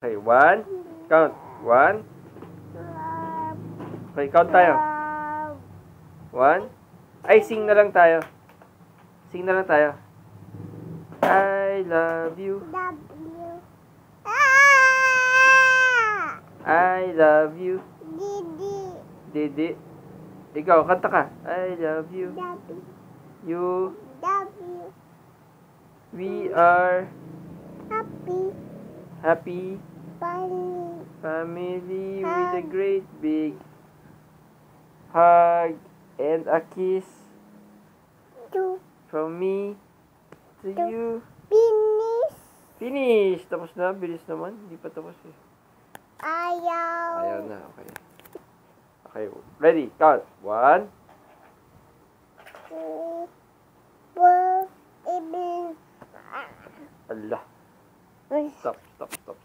Okay, one. Count. One. Okay, count tayo. One. Ay, sing na lang tayo. Sing na lang tayo. I love you. I love you. Didi. Ikaw, kanta ka. I love you. You. We are happy family with a great big hug and a kiss from me to you. Finish! Tapos na, bilis naman. Hindi pa tapos eh. Ayaw na, okay. Okay, ready, count. One. Allah. Stop.